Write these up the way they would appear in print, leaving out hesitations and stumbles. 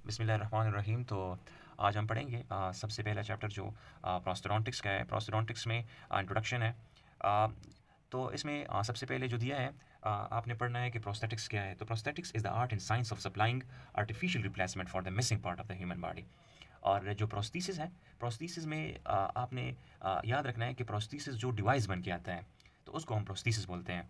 बिस्मिल्लाहिर्रहमानिर्रहीम। तो आज हम पढ़ेंगे सबसे पहला चैप्टर जो प्रोस्टोडोंटिक्स का है। प्रोस्टोडोंटिक्स में इंट्रोडक्शन है। आ, तो इसमें सबसे पहले जो दिया है आपने पढ़ना है कि प्रोस्थेटिक्स क्या है। तो prosthetics is the art and science of supplying artificial replacement for the missing part of the human body. और जो प्रोस्थीसिस है, प्रोस्थीसिस में आपने याद रखना है कि प्रोस्थीसिस जो डिवाइस बन के आता है तो उसको हम प्रोस्थीसिस बोलते हैं।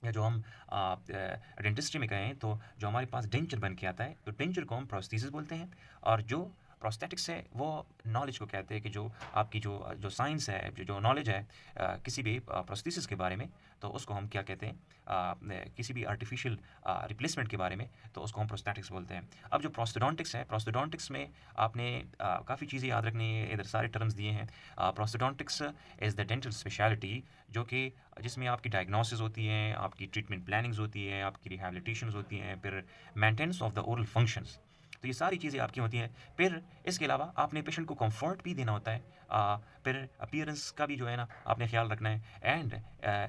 या जो हम डेंटिस्ट्री में कहें तो जो हमारे पास डेंचर बन के आता है तो डेंचर को हम प्रोस्थीसिस बोलते हैं। और जो प्रोस्थेटिक्स है वो नॉलेज को कहते हैं कि जो आपकी जो जो साइंस है, जो नॉलेज है किसी भी प्रोस्थीसिस के बारे में, तो उसको हम क्या कहते हैं, किसी भी आर्टिफिशियल रिप्लेसमेंट के बारे में, तो उसको हम प्रोस्थेटिक्स बोलते हैं। अब जो प्रोस्थोडोंटिक्स है, प्रोस्थोडोंटिक्स में आपने काफ़ी चीज़ें याद रखनी है। इधर सारे टर्म्स दिए हैं। Prosthodontics is the dental speciality जो कि जिसमें आपकी डायग्नोसिस होती है, आपकी ट्रीटमेंट प्लानिंग्स होती है, आपकी रिहैबिलिटेशंस होती हैं, फिर maintenance of the oral functions. तो ये सारी चीज़ें आपकी होती हैं। फिर इसके अलावा आपने पेशेंट को कंफर्ट भी देना होता है। फिर अपीयरेंस का भी जो है ना आपने ख्याल रखना है। And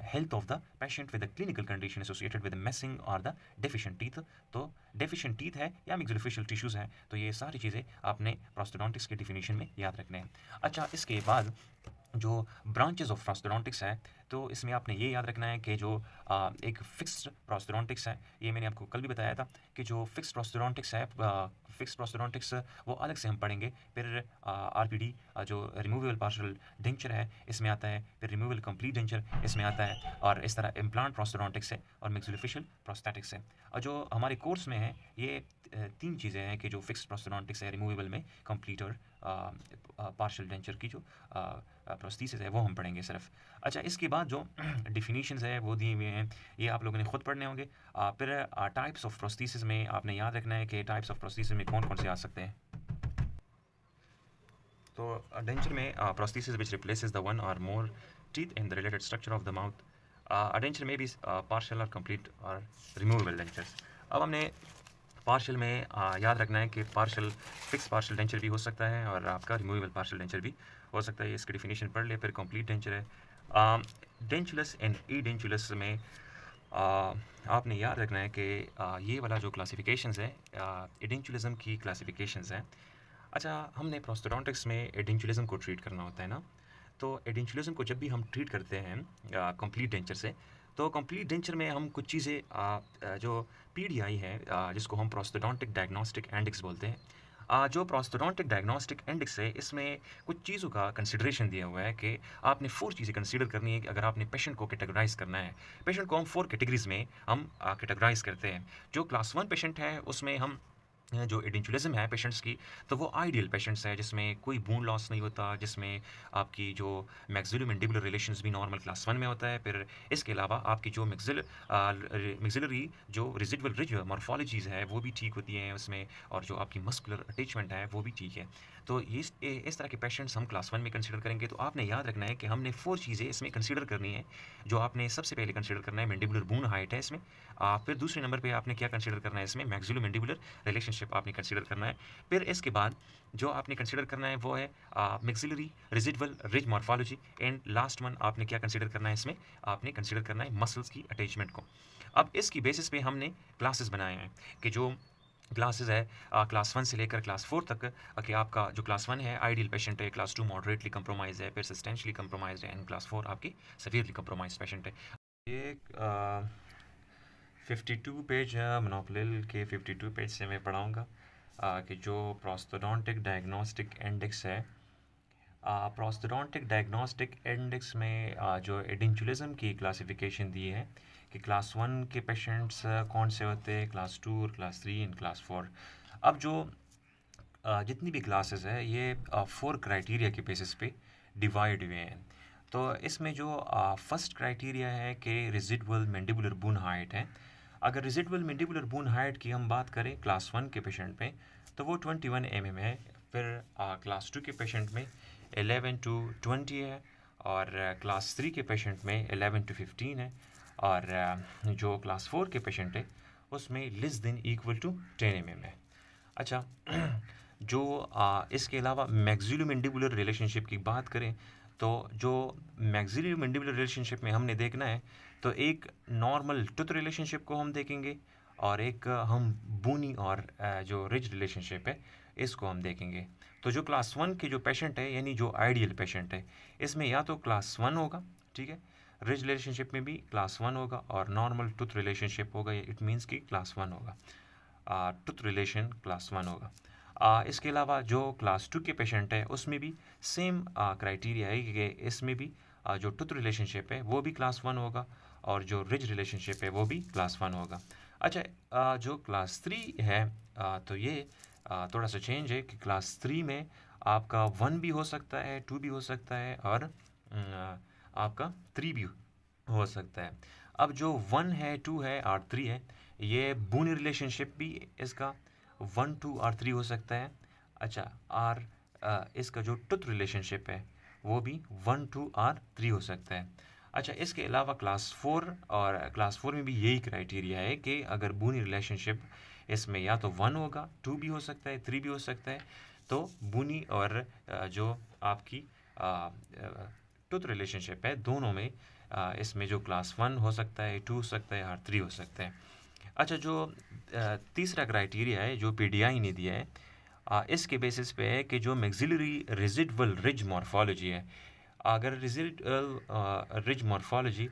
health of the patient with the clinical condition associated with missing और द डेफिशिएंट टीथ। तो डेफिशिएंट टीथ है या मैक्सिलोफेशियल टिश्यूज़ हैं, तो ये सारी चीज़ें आपने प्रोस्थोडोंटिक्स के डिफिनीशन में याद रखने हैं। अच्छा, इसके बाद जो ब्रांचेस ऑफ प्रोस्थोडोंटिक्स है, तो इसमें आपने ये याद रखना है कि जो एक फिक्स्ड प्रोस्थोडोंटिक्स है, ये मैंने आपको कल भी बताया था कि जो फिक्स्ड प्रोस्थोडोंटिक्स है, फिक्स्ड प्रोस्थोडोंटिक्स वो अलग से हम पढ़ेंगे। फिर आरपीडी जो रिमूवेबल पार्शियल डेंचर है इसमें आता है, फिर रिमूवेबल कंप्लीट डेंचर इसमें आता है, और इस तरह इम्प्लांट प्रोस्थोडोंटिक्स है और मैक्सिलोफेशियल प्रोस्थेटिक्स है। और जो हमारे कोर्स में है ये तीन चीज़ें हैं कि जो फिक्स्ड प्रोस्थोडोंटिक्स है, रिमूवेबल में कंप्लीट और पार्शियल डेंचर की जो प्रोस्थीसिस है वो हम पढ़ेंगे सिर्फ। अच्छा, इसके बाद जो डिफिनीशंस है वो दिए हुए हैं, ये आप लोगों ने खुद पढ़ने होंगे। फिर टाइप्स ऑफ प्रोस्थीसिस में आपने याद रखना है कि टाइप्स ऑफ प्रोस्थीसिस में कौन कौन से आ सकते हैं। तो डेंचर में prosthesis which replaces the one और more teeth in the related structure of the mouth. Denture में भी पार्शियल और कंप्लीट और रिमूवेबल डेंचर्स। अब हमने पार्शियल में याद रखना है कि पार्शियल फिक्स पार्शियल डेंचर भी हो सकता है और आपका रिमूवेबल पार्शियल डेंचर भी हो सकता है। इसकी डिफिनीशन पढ़ ले। फिर कंप्लीट डेंचर है। डेंचुलस एंड ई डेंचुलस में आपने याद रखना है कि ये वाला जो क्लासिफिकेशंस है एडेंचुलिज्म की क्लासिफिकेशंस हैं। अच्छा, हमने प्रोस्थोडोंटिक्स में एडेंचुलिज्म को ट्रीट करना होता है ना, तो एडेंचुलिज्म को जब भी हम ट्रीट करते हैं कंप्लीट डेंचर से, तो कंप्लीट डेंचर में हम कुछ चीज़ें जो पीडीआई है जिसको हम प्रोस्थोडोंटिक डायग्नोस्टिक इंडेक्स बोलते हैं। जो प्रोस्थोडोंटिक डायग्नोस्टिक इंडेक्स है इसमें कुछ चीज़ों का कंसिडरेशन दिया हुआ है कि आपने 4 चीज़ें कंसीडर करनी है कि अगर आपने पेशेंट को कैटेगराइज करना है। पेशेंट को हम 4 कैटेगरीज में हम कैटेगराइज करते हैं। जो क्लास 1 पेशेंट है उसमें हम जो एडेंचुलिज्म है पेशेंट्स की, तो वो आइडियल पेशेंट्स है जिसमें कोई बोन लॉस नहीं होता, जिसमें आपकी जो मैक्सिलोमैंडिबुलर रिलेशंस भी नॉर्मल क्लास 1 में होता है। फिर इसके अलावा आपकी जो मैक्सिलरी जो रेजिडुअल रिज मॉर्फोलॉजीज़ है वो भी ठीक होती हैं उसमें, और जो आपकी मस्कुलर अटैचमेंट है वो भी ठीक है। तो ये इस तरह के पेशेंट्स हम क्लास 1 में कंसीडर करेंगे। तो आपने याद रखना है कि हमने 4 चीज़ें इसमें कंसीडर करनी है। जो आपने सबसे पहले कंसीडर करना है मैंडिबुलर बोन हाइट है इसमें। फिर दूसरे नंबर पे आपने क्या कंसीडर करना है इसमें, मैक्सिलोमैंडिबुलर रिलेशनशिप आपने कंसीडर करना है। फिर इसके बाद जो आपने कंसीडर करना है वो है maxillary residual ridge morphology. And last one आपने क्या कंसीडर करना है इसमें, आपने कंसीडर करना है मसल्स की अटैचमेंट को। अब इसकी बेसिस पे हमने क्लासेस बनाए हैं कि जो क्लासेस है क्लास 1 से लेकर क्लास 4 तक, कि आपका जो क्लास 1 है आइडियल पेशेंट है, क्लास 2 मॉडरेटली कंप्रोमाइज है, फिर सब्सटेंशियली कंप्रोमाइज है, एंड क्लास 4 आपकी सीवियरली कंप्रोमाइज पेशेंट है। ये 52 पेज मोनोक्लेल के 52 पेज से मैं पढ़ाऊँगा कि जो प्रोस्थोडोंटिक डायग्नोस्टिक इंडेक्स है। प्रोस्थोडोंटिक डायग्नोस्टिक इंडेक्स में जो एडेंचुलिज्म की क्लासिफिकेशन दी है कि क्लास 1 के पेशेंट्स कौन से होते हैं, क्लास 2 और क्लास 3 एंड क्लास 4। अब जो जितनी भी क्लासेस है ये 4 क्राइटेरिया के बेसिस पे डिवाइड हुए हैं। तो इसमें जो फर्स्ट क्राइटेरिया है कि रेजिडुअल मैंडिबुलर बोन हाइट है। अगर रेजिडुअल मैंडिबुलर बोन हाइट की हम बात करें क्लास 1 के पेशेंट में, तो वो 21 mm है। फिर क्लास 2 के पेशेंट में 11 टू 20 है, और क्लास 3 के पेशेंट में 11 टू 15 है, और जो क्लास 4 के पेशेंट है उसमें less than equal to 10 mm है। अच्छा, जो इसके अलावा मैक्सिलोमैंडिबुलर रिलेशनशिप की बात करें, तो जो मैक्सिलोमैंडिबुलर रिलेशनशिप में हमने देखना है, तो एक नॉर्मल टूथ रिलेशनशिप को हम देखेंगे, और एक हम बूनी और जो रिज रिलेशनशिप है इसको हम देखेंगे। तो जो क्लास 1 के जो पेशेंट है यानी जो आइडियल पेशेंट है, इसमें या तो क्लास 1 होगा, ठीक है, रिज रिलेशनशिप में भी क्लास 1 होगा, और नॉर्मल टूथ रिलेशनशिप होगा, इट मीन्स कि क्लास 1 होगा, टूथ रिलेशन क्लास 1 होगा। इसके अलावा जो क्लास 2 के पेशेंट है उसमें भी सेम क्राइटेरिया है कि इसमें भी जो टूथ रिलेशनशिप है वो भी क्लास 1 होगा, और जो रिज रिलेशनशिप है वो भी क्लास 1 होगा। अच्छा, जो क्लास 3 है, तो ये थोड़ा सा चेंज है कि क्लास 3 में आपका 1 भी हो सकता है, 2 भी हो सकता है, और आपका 3 भी हो सकता है। अब जो 1 है, 2 है और 3 है, ये बूनी रिलेशनशिप भी इसका 1, 2 और 3 हो सकता है। अच्छा, और इसका जो टूथ रिलेशनशिप है वो भी 1, 2 और 3 हो सकता है। अच्छा, इसके अलावा क्लास 4, और क्लास 4 में भी यही क्राइटेरिया है कि अगर बूनी रिलेशनशिप इसमें या तो 1 होगा, 2 भी हो सकता है, 3 भी हो सकता है, तो बूनी और जो आपकी टूथ रिलेशनशिप है दोनों में इसमें जो क्लास 1 हो सकता है, 2 हो सकता है और 3 हो सकता है। अच्छा, जो तीसरा क्राइटेरिया है जो पीडीआई ने दिया है, इसके बेसिस पे है कि जो मैक्सिलरी रेजिडुअल रिज मॉर्फोलॉजी है, अगर रेजिडुअल रिज मॉर्फोलॉजी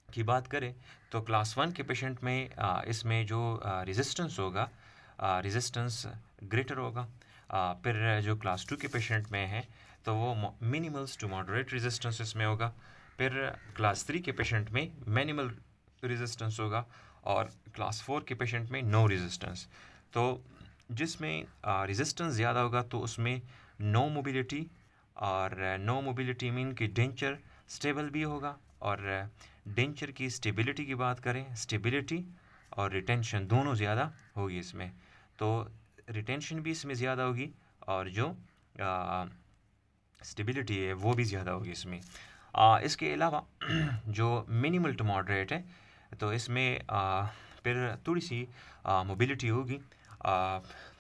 की बात करें तो क्लास 1 के पेशेंट में इसमें जो रेजिस्टेंस होगा, रेजिस्टेंस ग्रेटर होगा। फिर जो क्लास 2 के पेशेंट में है तो वो मिनिमल्स टू मॉडरेट रेजिस्टेंस इसमें होगा। फिर क्लास 3 के पेशेंट में मिनिमल रेजिस्टेंस होगा, और क्लास 4 के पेशेंट में नो रेजिस्टेंस। तो जिसमें रेजिस्टेंस ज़्यादा होगा तो उसमें नो मोबिलिटी, और नो मोबिलिटी मीन कि डेंचर स्टेबल भी होगा, और डेंचर की स्टेबिलिटी की बात करें, स्टेबिलिटी और रिटेंशन दोनों ज़्यादा होगी इसमें। तो रिटेंशन भी इसमें ज़्यादा होगी, और जो स्टेबिलिटी है वो भी ज़्यादा होगी इसमें। इसके अलावा जो मिनिमल टू मॉडरेट है, तो इसमें फिर थोड़ी सी मोबिलिटी होगी,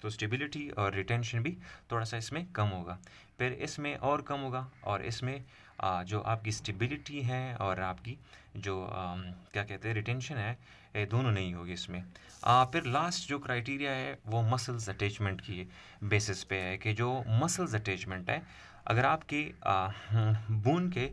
तो स्टेबिलिटी और रिटेंशन भी थोड़ा सा इसमें कम होगा। फिर इसमें और कम होगा, और इसमें जो आपकी स्टेबिलिटी है और आपकी जो क्या कहते हैं रिटेंशन है, ये दोनों नहीं होगी इसमें। फिर लास्ट जो क्राइटेरिया है वो मसल्स अटैचमेंट की बेसिस पे है कि जो मसल्स अटैचमेंट है, अगर आपके बोन के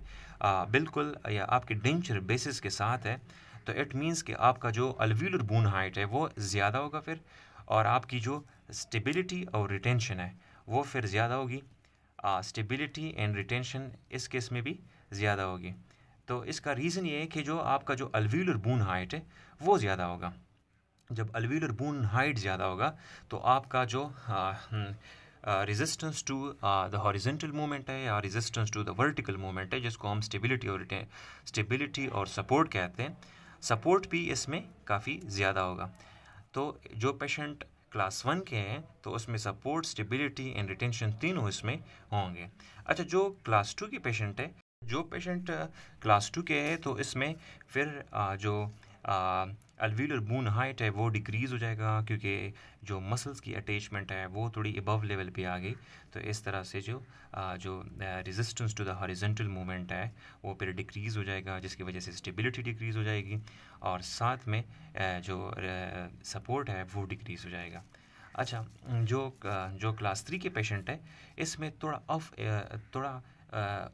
बिल्कुल या आपके डेंचर बेसिस के साथ है, तो इट मीन्स कि आपका जो अल्वीलर बोन हाइट है वो ज़्यादा होगा फिर, और आपकी जो स्टेबिलिटी और रिटेंशन है वो फिर ज़्यादा होगी। स्टेबिलिटी एंड रिटेंशन इस केस में भी ज़्यादा होगी। तो इसका रीज़न ये है कि जो आपका जो अल्वीलर बोन हाइट है वो ज़्यादा होगा। जब अल्वीलर बोन हाइट ज़्यादा होगा तो आपका जो resistance to the horizontal movement है या resistance to the vertical movement है, जिसको हम स्टेबिलिटी और सपोर्ट कहते हैं, सपोर्ट भी इसमें काफ़ी ज़्यादा होगा। तो जो पेशेंट क्लास 1 के हैं तो उसमें सपोर्ट, स्टेबिलिटी एंड रिटेंशन तीनों इसमें होंगे। अच्छा, जो क्लास 2 के पेशेंट है, जो पेशेंट क्लास 2 के हैं तो इसमें फिर जो अल्वीलर बोन हाइट है वो डिक्रीज़ हो जाएगा, क्योंकि जो मसल्स की अटैचमेंट है वो थोड़ी अबव लेवल पे आ गई। तो इस तरह से जो resistance to the horizontal movement है वो फिर डिक्रीज़ हो जाएगा, जिसकी वजह से स्टेबिलिटी डिक्रीज़ हो जाएगी, और साथ में जो सपोर्ट है वो डिक्रीज़ हो जाएगा। अच्छा, जो क्लास 3 के पेशेंट है इसमें थोड़ा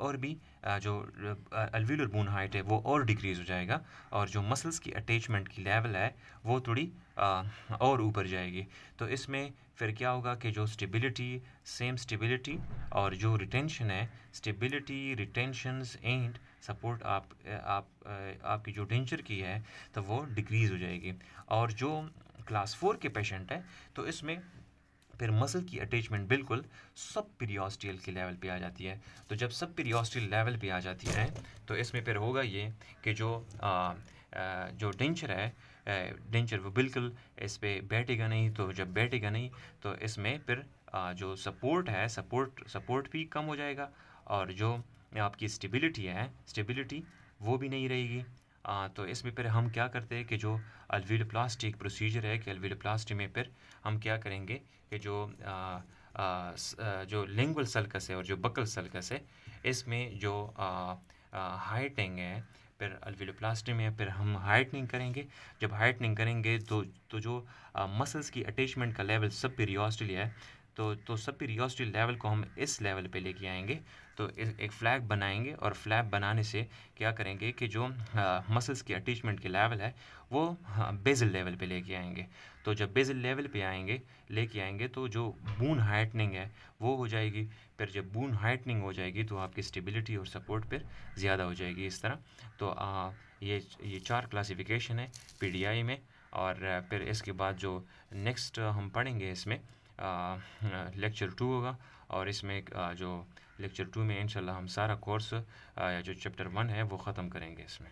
और भी जो अल्वीलर बोन हाइट है वो और डिक्रीज़ हो जाएगा, और जो मसल्स की अटैचमेंट की लेवल है वो थोड़ी और ऊपर जाएगी। तो इसमें फिर क्या होगा कि जो सेम स्टेबिलिटी और जो रिटेंशन है, स्टेबिलिटी, रिटेंशंस एंड सपोर्ट आपकी जो डेंचर की है तो वो डिक्रीज़ हो जाएगी। और जो क्लास 4 के पेशेंट है तो इसमें फिर मसल की अटैचमेंट बिल्कुल सब पीरियोस्टियल के लेवल पे आ जाती है। तो जब सब पीरियोस्टियल लेवल पे आ जाती है तो इसमें फिर होगा ये कि जो डेंचर है, डेंचर वो बिल्कुल इस पे बैठेगा नहीं। तो जब बैठेगा नहीं तो इसमें फिर जो सपोर्ट है, सपोर्ट भी कम हो जाएगा, और जो आपकी स्टेबिलिटी वो भी नहीं रहेगी। तो इसमें फिर हम क्या करते हैं कि जो अल्वीलोप्लास्टी एक प्रोसीजर है कि अल्वीलोप्लास्टी में फिर हम क्या करेंगे कि जो लिंगुअल सल्कस है और जो बकल सल्कस है, इसमें जो हाइटिंग है फिर अल्वेलोप्लास्टी में फिर हम हाइटनिंग करेंगे। जब हाइटनिंग करेंगे तो जो मसल्स की अटैचमेंट का लेवल सब पीरियोस्टली है, तो सब पीरियोस्टल लेवल को हम इस लेवल पे लेके आएंगे। तो एक फ्लैग बनाएंगे और फ्लैग बनाने से क्या करेंगे कि जो मसल्स की अटैचमेंट के लेवल है वो बेजल लेवल पे लेके आएंगे। तो जब बेजल लेवल पे लेके आएंगे तो जो बून हाइटनिंग है वो हो जाएगी। फिर जब बून हाइटनिंग हो जाएगी तो आपकी स्टेबिलिटी और सपोर्ट फिर ज़्यादा हो जाएगी इस तरह। तो ये 4 क्लासिफिकेशन है पीडीआई में। और फिर इसके बाद जो नेक्स्ट हम पढ़ेंगे इसमें लेक्चर 2 होगा। और इसमें जो लेक्चर 2 में इंशाल्लाह हम सारा कोर्स जो चैप्टर 1 है वो ख़त्म करेंगे इसमें।